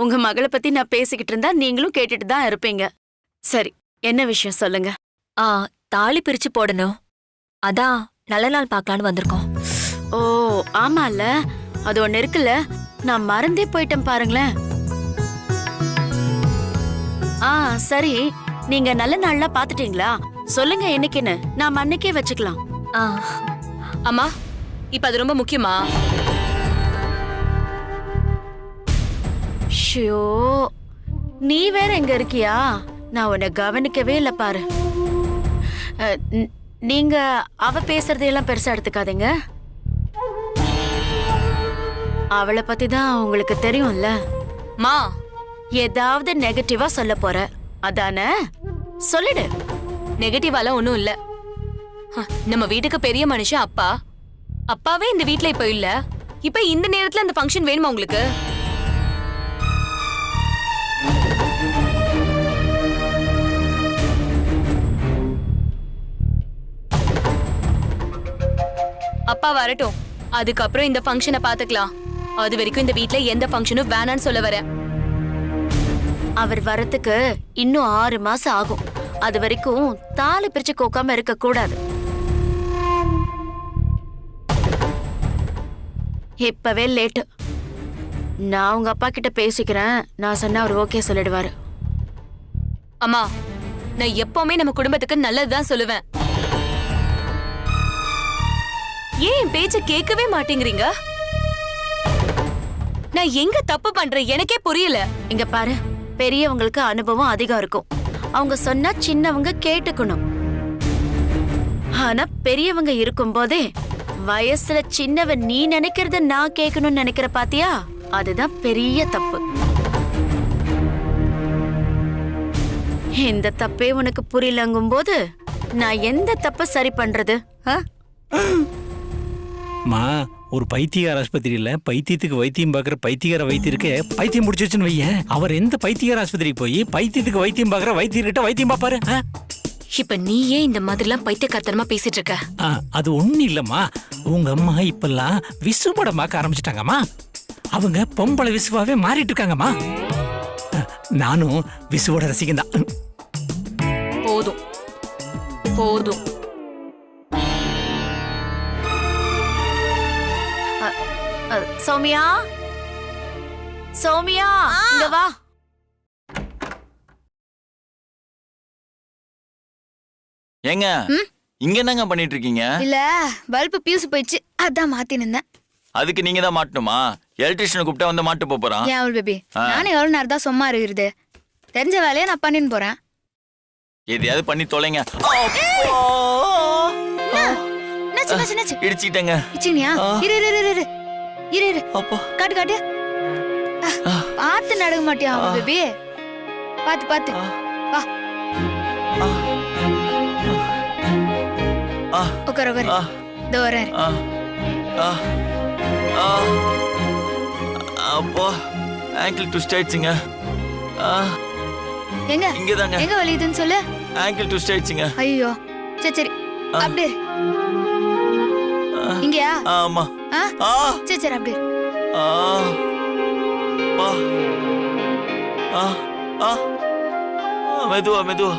உங்க மகள பத்தி நான் பேசிக்கிட்டு இருந்தா நீங்களும் கேட்டுட்டு தான் இருப்பீங்க. சரி, என்ன விஷயம் சொல்லுங்க. ஆ தாலி பிரிச்சு போடணும். அதான் நல்ல நாள் பார்க்கலான்னு வந்திருக்கோம். ஓ, ஆமால. அது ஒண்ணு இருக்குல்ல. நான் மறந்தே போயிட்டேன் பாருங்களேன். சரி. நீங்க நல்ல நாள்லாம் பாத்துட்டீங்களா? சொல்லுங்க என்னைக்குன்னு. நாம அன்னைக்கே வச்சுக்கலாம். ஆ அம்மா, இப்ப அது ரொம்ப முக்கியமா? ஷோ, நீ வேற எங்க இருக்கியா? நான் உன்னை கவனிக்கவே இல்ல பாரு. நீங்க அவ பேசுறதையெல்லாம் பெருசா எடுத்துக்காதீங்க. அவளை பத்தி தான் உங்களுக்கு தெரியும்ல. மா, ஏதாவது நெகட்டிவா சொல்ல போற அதானே? சொல்லிடு. நெகட்டிவாலாம் ஒண்ணும் இல்ல. நம்ம வீட்டுக்கு பெரிய மனுஷன் அப்பா. அப்பாவே இந்த வீட்ல இப்ப இல்ல. இப்ப இந்த நேரத்துல அந்த ஃபங்க்ஷன் வேணுமா உங்களுக்கு? அப்பா வரட்டும், அதுக்கப்புறம் இந்த ஃபங்க்ஷனை பாத்துக்கலாம். அது வரைக்கும் இந்த வீட்ல எந்த ஃபங்க்ஷனும் வேணான்னு சொல்ல வரேன். அவர் வரத்துக்கு இன்னும் 6 மாசம் ஆகும். அது வரைக்கும் தாலி பிரிச்சு கோக்காம இருக்க கூடாது. இப்பவே லேட்டு. நான் உங்க அப்பா கிட்ட பேசிக்கிறேன். நான் சொன்னா அவர் ஓகே சொல்லிடுவாரு. அம்மா, நான் எப்பவுமே நம்ம குடும்பத்துக்கு நல்லதுதான் சொல்லுவேன். ஏன் என் பேச்ச கேட்கவே மாட்டேங்கிறீங்க? நான் எங்க தப்பு பண்றேன் எனக்கே புரியல. இங்க பாரு, பெரியவங்களுக்கு அனுபவம் அதிகம் இருக்கும். அவங்க சொன்னா சின்னவங்க கேட்டுக்கணும். ஆனா பெரியவங்க இருக்கும் போதே வயசுல சின்னவன் நீ நினைக்கிறத நான் கேட்கணும்னு நினைக்கிற பாத்தியா? அதுதான் பெரிய தப்பு. இந்த தப்பே உனக்கு புரியலங்கும் போது நான் எந்த தப்ப சரி பண்றது? மா, ஒரு பைத்தியகார ஆஸ்பத்திரியில பைத்தியத்துக்கு வைத்தியம் பாக்குற பைத்தியகார வைத்தியருக்கு பைத்தியம் முடிச்சிருச்சுன்னு வையன். அவர் எந்த பைத்தியகார ஆஸ்பத்திரிக்கு போய் பைத்தியத்துக்கு வைத்தியம் பாக்குற வைத்தியர்கிட்ட வைத்தியம் பாப்பாரு? இப்ப நீ ஏன் இந்த மாதிரிலாம் பைத்தியக்காரத்தனமா பேசிட்டு இருக்க? அது ஒண்ணு இல்லம்மா. உங்க அம்மா இப்பெல்லாம் விசு படம் பார்க்க ஆரம்பிச்சிட்டாங்கம்மா. அவங்க பொம்பளை விசுவாவே மாறிட்டு இருக்காங்கம்மா. நானும் விசுவோட ரசிகன் தான். போதும் போதும். சௌமியா, சௌமியா, இங்க வா. ஏங்க, இங்க என்னங்க பண்ணிட்டு இருக்கீங்க? இல்ல, பல்பு பியூஸ் போயிடுச்சு, அதான் மாத்தி நின்னேன். அதுக்கு நீங்க தான் மாட்டணுமா? எலக்ட்ரிஷியனை கூப்பிட்டா வந்து மாட்டு போறான். ஏன் அவள் பேபி, நானும் எவ்வளவு நேரம் தான் சும்மா இருக்கிறது? தெரிஞ்ச வேலையை நான் பண்ணின்னு போறேன். எதையாவது பண்ணி தொலைங்க. இடிச்சிட்டேங்க. இச்சினியா? இரு இரு இரு இரு இரு இரு. காட்டு காட்டு. பார்த்து நடக்க மாட்டியா பேபி? பாத்து பாத்து வா. உட்கார உட்கார. இதோ வரேன். அப்பா, ஆங்கிள் ட்விஸ்ட் ஆயிடுச்சுங்க. எங்க இங்கதாங்க. எங்க வலியுதுன்னு சொல்லு. ஆங்கிள் ட்விஸ்ட் ஆயிடுச்சுங்க. ஐயோ, சரி சரி, அப்படியே இங்கயா? ஆமா. சரி சரி, அப்படியே. மெதுவா மெதுவா.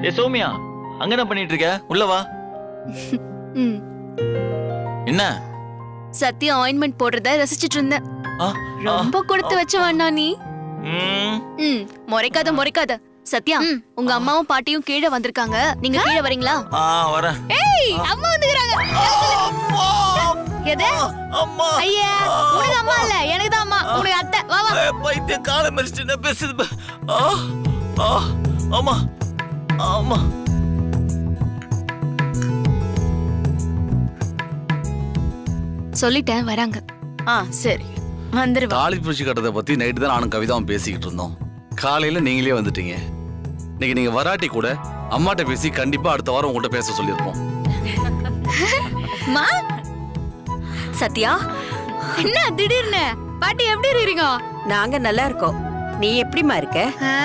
ஏ சௌமியா, அங்க என்ன பண்ணிட்டு இருக்க? உள்ள வா. ம். என்ன? சத்யா ஆயின்மெண்ட் போடுறத ரசிச்சிட்டு இருந்தேன். ஆ, ரொம்ப கொடுத்து வச்சவண்ணா நீ. ம், ம், முறைக்காத. சத்யா, உங்க அம்மாவும் பாட்டியும் கீழே வந்திருக்காங்க. நீங்க கீழே வரீங்களா? வரேன். ஏய், அம்மா வந்துக்கறாங்க. எது? அம்மா. ஐயா, உனக்கு அம்மா இல்ல, எனக்கு தான் அம்மா. உனக்கு அத்தை. வா வா. பைத்திய காலை மறிச்சிட்டு என்ன பேசுது? ஆமா ஆமா. சொல்லிட்டேன், வராங்க. சரி வந்துருவா. தாலி பிரிச்சு கட்டுறதை பத்தி நைட்டு தான் நானும் கவிதாவும் பேசிக்கிட்டு இருந்தோம். காலையில நீங்களே வந்துட்டீங்க. இன்னைக்கு நீங்க வராட்டி கூட அம்மாட்ட பேசி கண்டிப்பா அடுத்த வாரம் உங்கள்கிட்ட பேச சொல்லியிருப்போம். மா, சத்யா, என்ன திடீர்னு? பாட்டி எப்படி இருக்கீங்க? நாங்க நல்லா இருக்கோம். நீ எப்படிமா இருக்க? ஆ,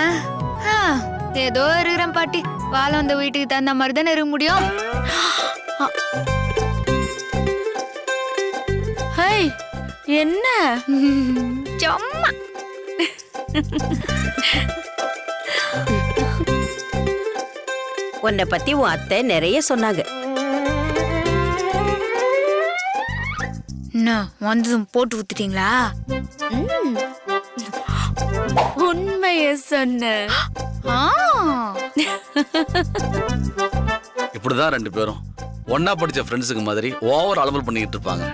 ஆ, ஏதோ இருக்கிறேன் பாட்டி. வாழ வந்த வீட்டுக்கு தகுந்த மாதிரி தானே இருக்க முடியும். ஹை, என்ன சும்மா. உன்னை பத்தி உன் அத்தை நிறைய சொன்னாங்க. என்ன வந்ததும் போட்டு ஊத்துட்டீங்களா? உண்மைய சொன்ன. ஆ, இப்படிதான் ரெண்டு பேரும் ஒன்னா படிச்ச ஃப்ரெண்ட்ஸுக்கு மாதிரி ஓவர் அலவல் பண்ணிக்கிட்டு இருப்பாங்க.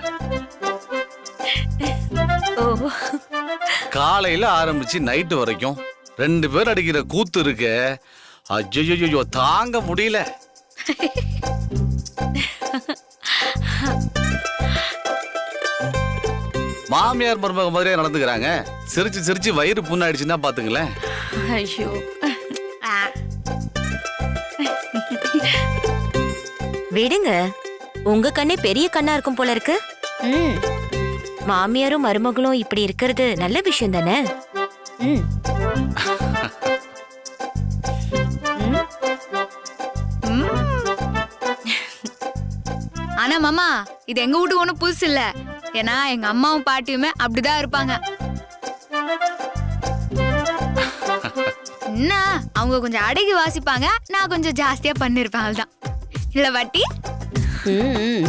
காலையில ஆரம்பிச்சு நைட்டு வரைக்கும் ரெண்டு பேர் அடிக்கிற கூத்து இருக்க. ஐயோ தாங்க முடியல. மாமியார் மருமக மாதிரியே நடந்துக்கிறாங்க. சிரிச்சு சிரிச்சு வயிறு புண்ணாயிடுச்சுன்னா பாத்துங்களேன். ஐயோ, விடுங்க. உங்க கண்ணே பெரிய கண்ணா இருக்கும் போல இருக்கு. மாமியாரும் மருமகளும் இப்படி இருக்கிறது நல்ல விஷயம் தானே. ஆனா மாமா, இது எங்க வீட்டுக்கு ஒண்ணும் புதுசு இல்ல. ஏன்னா எங்க அம்மாவும் பாட்டியுமே அப்படிதான் இருப்பாங்க. என்ன, அவங்க கொஞ்சம் அடகி வாசிப்பாங்க, நான் கொஞ்சம் ஜாஸ்தியா பண்ணிருப்பேன். அதுதான் இல்ல பாட்டி? ம்.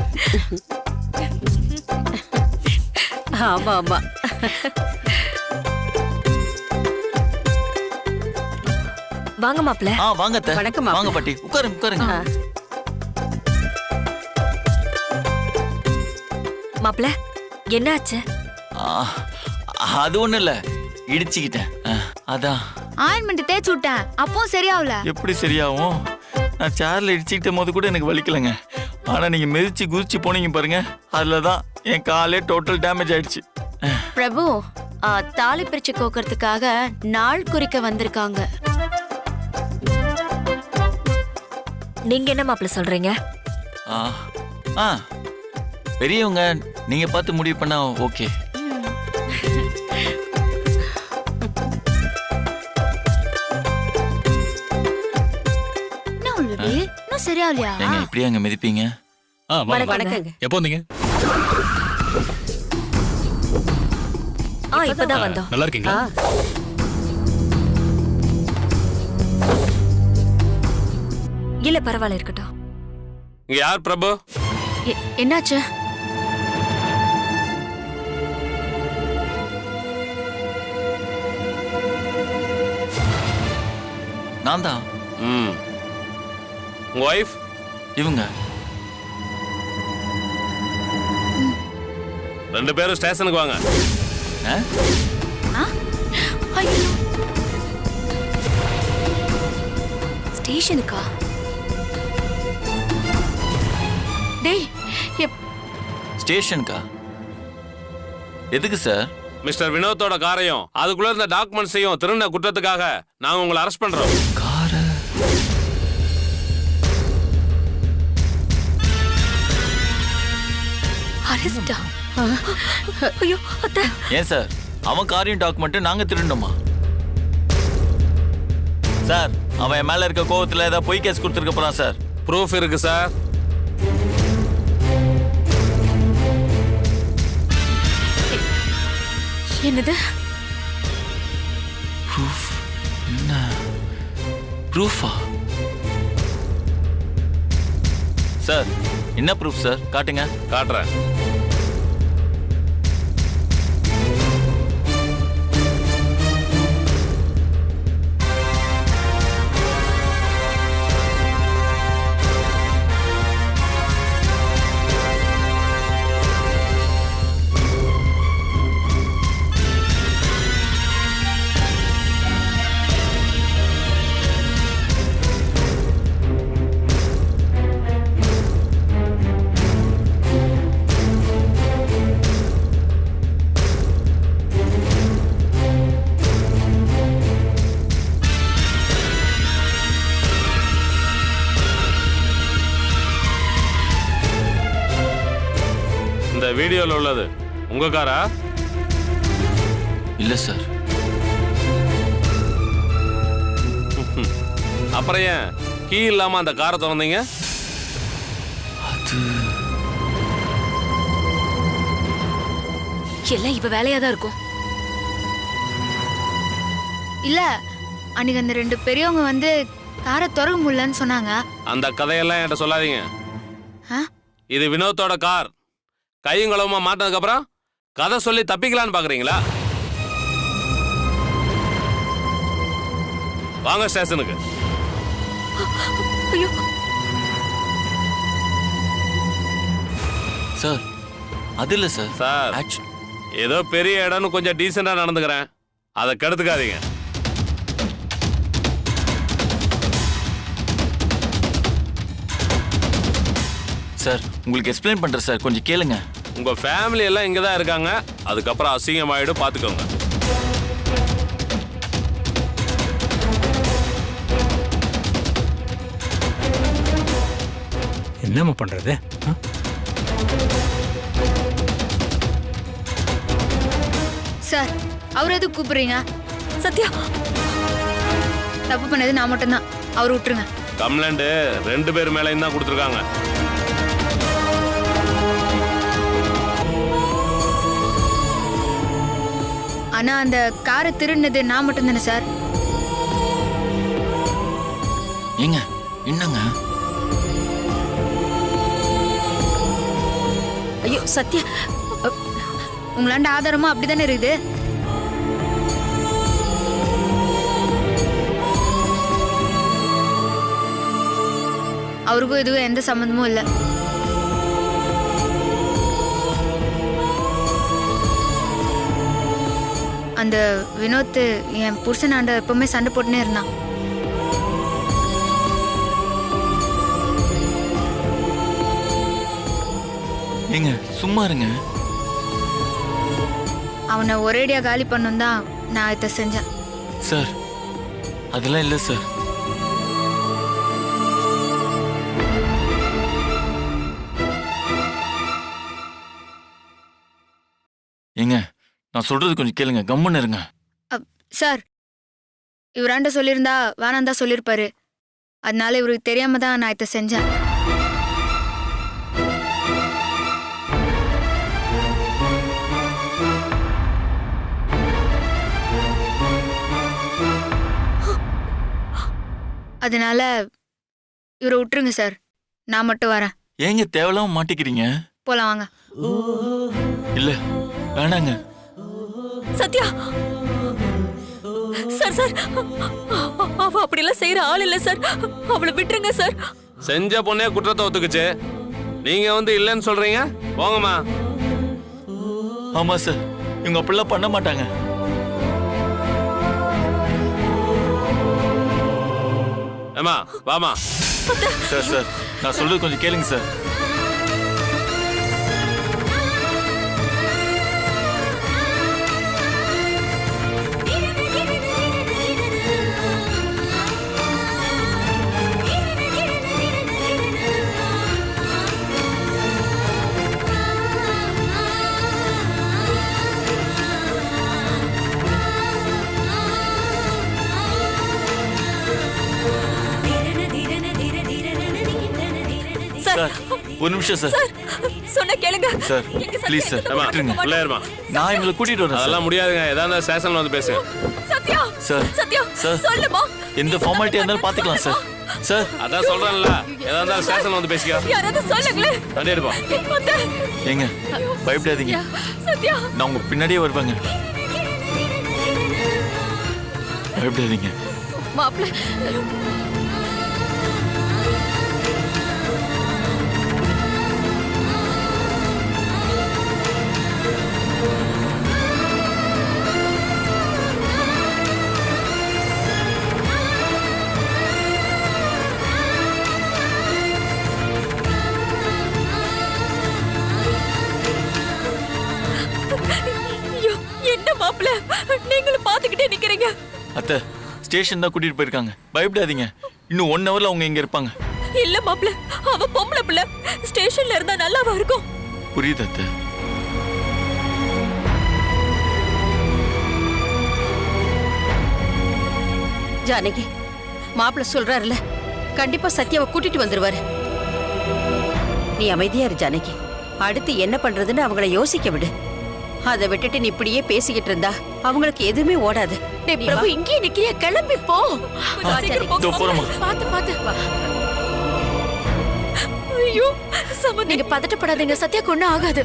ஆமா ஆமா. வாங்க மாப்ள. வாங்க அத்தை. வணக்கம் மாப்ள. வாங்க பாட்டி, உட்காருங்க. மாப்ள, என்ன ஆச்சு? அது ஒண்ணும் இல்ல, இடிச்சுக்கிட்டேன். அதான். ஆயின்மெண்ட் தேய்ச்சி விட்டேன், அப்பவும் சரியாவல. எப்படி சரியாகும்? நான் சேர்ல இடிச்சுக்கிட்ட போது கூட எனக்கு வலிக்கலைங்க. ஆனா நீங்க மிதிச்சு குதிச்சு போனீங்க பாருங்க, அதுலதான் என் காலே டோட்டல் டேமேஜ் ஆயிடுச்சு. பிரபு, தாலி பிரிச்சு கோக்கறதுக்காக நாள் குறிக்க வந்திருக்காங்க. நீங்க என்ன மாப்ள சொல்றீங்க? பெரியவங்க நீங்க பார்த்து முடிவு பண்ணா ஓகே. என்ன உள்ளது? இன்னும் சரியாவலையா? ஏங்க இப்படியே அங்க மிதிப்பீங்க? வணக்கங்க. எப்போ வந்தீங்க? இப்பதான் வந்தோம். நல்லா இருக்கீங்களா? இல்ல பரவாயில்ல, இருக்கட்டும். இங்க யார் பிரபு? என்னாச்சு? நான் தான். உங்க வைஃப்? இவங்க ரெண்டு பேரும் ஸ்டேஷனுக்கு வாங்க. ஸ்டேஷனுக்கா? டேய், ஸ்டேஷனுக்கா? எதுக்கு சார்? மிஸ்டர் வினோத்தோட காரையும் அதுக்குள்ள இருந்த டாக்குமெண்ட்ஸையும் திருடின குற்றத்துக்காக நாங்க உங்களை அரெஸ்ட் பண்றோம். கார அரெஸ்டா? ஐயோ அத்தை. ஏன் சார், அவன் காரியம் டாக்குமெண்ட் நாங்க திருடணுமா? சார், அவன் என் மேல இருக்க கோவத்துல ஏதாவது பொய் கேஸ் கொடுத்துருக்க போறான் சார். ப்ரூஃப் இருக்கு சார். என்னது? ப்ரூஃப்? என்ன ப்ரூஃபா? சார் என்ன ப்ரூஃப் சார்? காட்டுங்க. காட்டுறேன். இந்த வீடியோல உள்ளது உங்க காரா? இல்ல சார். அப்புறம் ஏன் கீ இல்லாம அந்த காரை திறந்தீங்க? அது எல்லாம் இவ வேலையா தான் இருக்கும். இல்ல அன்னைக்கு அந்த 2 பெரியவங்க வந்து காரை திறக்க முடியலன்னு சொன்னாங்க. அந்த கதையெல்லாம் என்கிட்ட சொல்லாதீங்க. ஆ? இது வினோத்தோட கார். கையும் களவுமா மாட்டினதுக்கு அப்புறம் கதை சொல்லி தப்பிக்கலான்னு பாக்குறீங்களா? வாங்க ஸ்டேஷனுக்கு. ஐயோ சார் அது இல்ல சார். சார் ஏதோ பெரிய இடம்னு கொஞ்சம் டீசெண்டா நடந்துக்கிறேன், அதை கெடுத்துக்காதீங்க. சார் உங்களுக்கு எக்ஸ்பிளைன் பண்றேன் சார், கொஞ்சம் கேளுங்க. உங்க ஃபேமிலி எல்லாம் இங்க தான் இருக்காங்க, அதுக்கப்புறம் அசிங்கமாயிடும், பாத்துக்கோங்க. என்னம்மா பண்றது? சார் அவர் எதுக்கு கூப்பிடுறீங்க? சத்யா, தப்பு பண்ணது நான் மட்டும்தான், அவர் விட்டுருங்க. கம்ப்ளைண்ட் 2 பேர் மேலையும் தான் கொடுத்துருக்காங்க. ஆனா அந்த காரை திருடினது நான் மட்டும் தானே சார்? ஏங்க என்னங்க? ஐயோ சத்யா, உங்களாண்ட ஆதாரமா அப்படிதானே இருக்குது? அவருக்கும் இதுவும் எந்த சம்பந்தமும் இல்லை. அந்த வினோத் என் புருஷனாண்ட எப்பவுமே சண்டை போட்டுனே இருந்தான். ஏங்க சும்மா இருங்க. அவனை ஒரேடியா காலி பண்ணும் தான் நான் இதை செஞ்சேன். சார் அதெல்லாம் இல்லை சார். ஏங்க நான் சொல்றது கொஞ்சம் கேளுங்க, கம்முன்னு இருங்க. சார் இவராண்ட சொல்லியிருந்தா வேணாம் தான் சொல்லியிருப்பாரு. அதனால இவருக்கு தெரியாம தான் நான் இதை செஞ்சேன். அதனால இவரை விட்டுருங்க சார், நான் மட்டும் வரேன். ஏங்க தேவையில்லாம மாட்டிக்கிறீங்க? போலாம் வாங்க. இல்ல வேணாங்க. சத்யா சார், சார் அவ அப்படிலாம் செய்யற ஆள் இல்ல சார், அவளை விட்டுருங்க சார். செஞ்ச பொண்ணே குற்றத்தை ஒத்துக்குச்சு, நீங்க வந்து இல்லைன்னு சொல்றீங்க? போங்கம்மா. ஆமா சார், இவங்க அப்படிலாம் பண்ண மாட்டாங்க. ஏமா வாமா. சார் சார் நான் சொல்றது கொஞ்சம் கேளுங்க சார். ஒரு நிமிஷம் சார். சொன்ன கேளுங்க. சார் ப்ளீஸ் சார் ஏம்மா, விட்டுருங்க. உள்ள ஏறுமா. நான் இவங்களை கூட்டிட்டு வரேன் சார். அதெல்லாம் முடியாதுங்க. ஏதாவது ஸ்டேஷன்ல வந்து பேசுங்க. சத்யா, சார் சத்யா, சார் சொல்லுமா. எந்த ஃபார்மாலிட்டியா இருந்தாலும் பாத்துக்கலாம் சார். சார் அதான் சொல்றேன்ல, ஏதாவது ஸ்டேஷன்ல வந்து பேசிக்க. யாராவது சொல்லுங்களேன். வண்டி எடுப்பா. அத்தை, ஏங்க பயப்படாதீங்க, சத்யா. நான் உங்க பின்னாடியே வருவாங்க. பயப்படாதீங்க. மாப்ள, ஐயோ, என்ன மாப்ள, நீங்களும் பாத்துக்கிட்டே நிக்கிறீங்க. அத்தை ஸ்டேஷன் தான் கூட்டிட்டு போயிருக்காங்க. பயப்படாதீங்க, இன்னும் 1 ஹவர்ல அவங்க இங்க இருப்பாங்க. இல்ல மாப்ள, அவ பொம்பளை பிள்ளை, ஸ்டேஷன்ல இருந்தா நல்லாவா இருக்கும்? புரியுது அத்தை. ஜானகி, மாப்பிள்ள சொல்றாருல, கண்டிப்பா சத்யாவை கூட்டிட்டு வந்துருவாரு. நீ அமைதியா இரு ஜானகி. அடுத்து என்ன பண்றதுன்னு அவங்கள யோசிக்க விடு. அதை விட்டுட்டு நீ இப்படியே பேசிக்கிட்டு இருந்தா அவங்களுக்கு எதுவுமே ஓடாது. டேய் பிரபு, இங்கே நிக்கிறியா? கிளம்பி போ. சீக்கிரம் போங்க. இதோ போறோமா. பாத்து பாத்து. ஐயோ, சமந்தி. நீங்க பதட்டப்படாதீங்க, சத்யாக்கு ஒண்ணும் ஆகாது.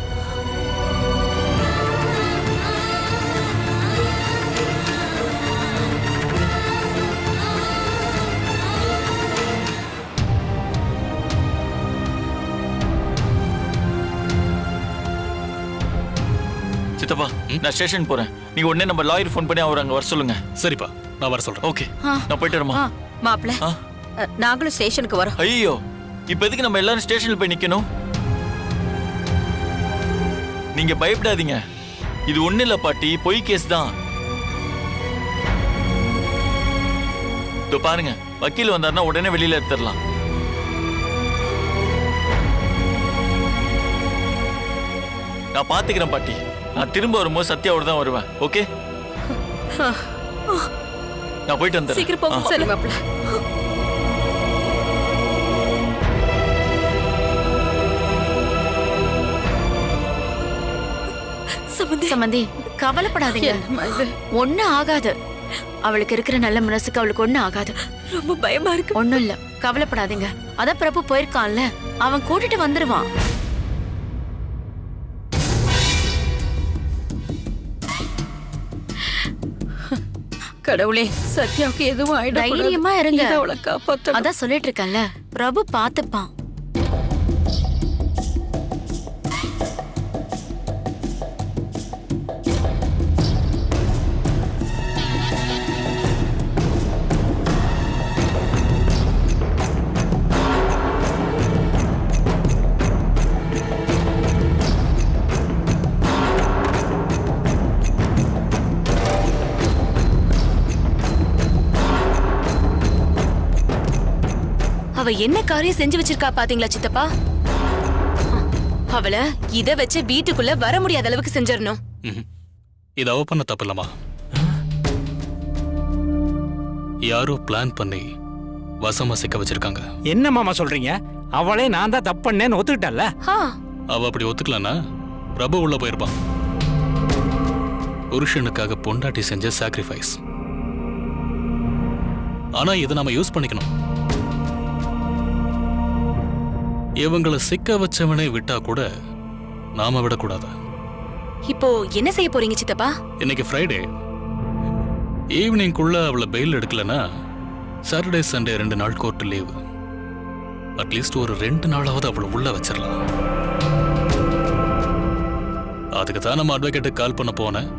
சித்தப்பா நான் ஸ்டேஷன் போறேன். நீங்க உடனே நம்ம லாயர் ஃபோன் பண்ணி அவர் அங்க வர சொல்லுங்க. சரிப்பா, நான் வர சொல்றேன். ஓகே, நான் போயிட்டு வரமா. மாப்பிள்ள, நாங்களும் ஸ்டேஷனுக்கு வரோம். ஐயோ, இப்ப எதுக்கு நம்ம எல்லாரும் ஸ்டேஷன்ல போய் நிக்கணும்? நீங்க பயப்படாதீங்க, இது ஒண்ணு இல்ல பாட்டி, பொய் கேஸ் தான். இதோ பாருங்க, வக்கீல் வந்தாருன்னா உடனே வெளியில எடுத்துடலாம். நான் பாத்துக்கிறேன் பாட்டி. நான் திரும்ப வரும்போது சத்யாவோட தான் வருவேன். ஓகே, நான் போயிட்டு வந்துடுறேன். சீக்கிரம் போங்க. சரி மாப்பிள்ள. சமந்தி, கவலைப்படாதீங்க, ஒண்ணும் ஆகாது. அவளுக்கு இருக்கிற நல்ல மனசுக்கு அவளுக்கு ஒண்ணும் ஆகாது. ரொம்ப பயமா இருக்கு. ஒண்ணும் இல்ல, கவலைப்படாதீங்க. அதான் பிரபு போயிருக்கான்ல, அவன் கூட்டிட்டு வந்துருவான். கடவுளே, சத்யாவுக்கு எதுவும் ஆயிடும். தைரியமா இருங்க, அவளை காப்பாத்த. அதான் சொல்லிட்டு இருக்கேன்ல, பிரபு பாத்துப்பான். அவ என்ன காரியம் செஞ்சு வச்சிருக்கா பாத்தீங்களா சித்தப்பா? அவளை இத வச்சு வீட்டுக்குள்ள வர முடியாத அளவுக்கு செஞ்சிடணும். இது அவ பண்ண தப்பு இல்லம்மா. யாரோ பிளான் பண்ணி வசமா சிக்க வச்சிருக்காங்க. என்ன மாமா சொல்றீங்க? அவளே நான் தான் தப்பு பண்ணேன்னு ஒத்துக்கிட்டல்ல. அவ அப்படி ஒத்துக்கலன்னா பிரபு உள்ள போயிருப்பான். புருஷனுக்காக பொண்டாட்டி செஞ்ச சாக்ரிஃபைஸ். ஆனா இதை நாம யூஸ் பண்ணிக்கணும். இவங்களை சிக்க வச்சவனே விட்டா கூட நாம விடக்கூடாது. இப்போ என்ன செய்ய போறீங்க சித்தப்பா? இன்னைக்கு ஃப்ரைடே ஈவினிங்குள்ள அவளை பெயில் எடுக்கலன்னா சாட்டர்டே சண்டே 2 நாள் கோர்ட் லீவு. அட்லீஸ்ட் ஒரு 2 நாளாவது அவளை உள்ள வச்சிடலாம். அதுக்கு தான் நம்ம அட்வொகேட்டுக்கு கால் பண்ண போனேன்.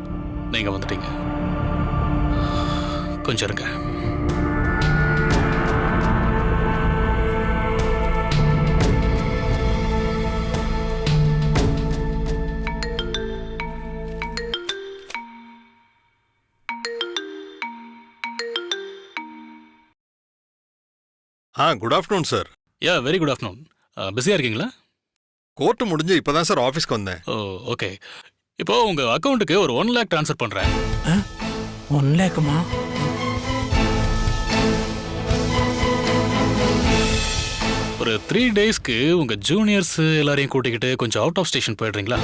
நீங்க வந்துட்டீங்க. கொஞ்சம் இருங்க. Good afternoon sir. Yeah, very good afternoon. பிஸியாக இருக்கீங்களா? கோர்ட்டு முடிஞ்சு இப்போ தான் சார் ஆஃபீஸ்க்கு வந்தேன். Oh, okay. இப்போ உங்க அக்கௌண்ட்டுக்கு ஒரு 1 lakh ட்ரான்ஸ்ஃபர் பண்றேன். 1 lakhமா? ஒரு 3 டேஸ்க்கு உங்க ஜூனியர்ஸ் எல்லாரையும் கூட்டிக்கிட்டு கொஞ்சம் அவுட் ஆஃப் ஸ்டேஷன் போயிடுறீங்களா?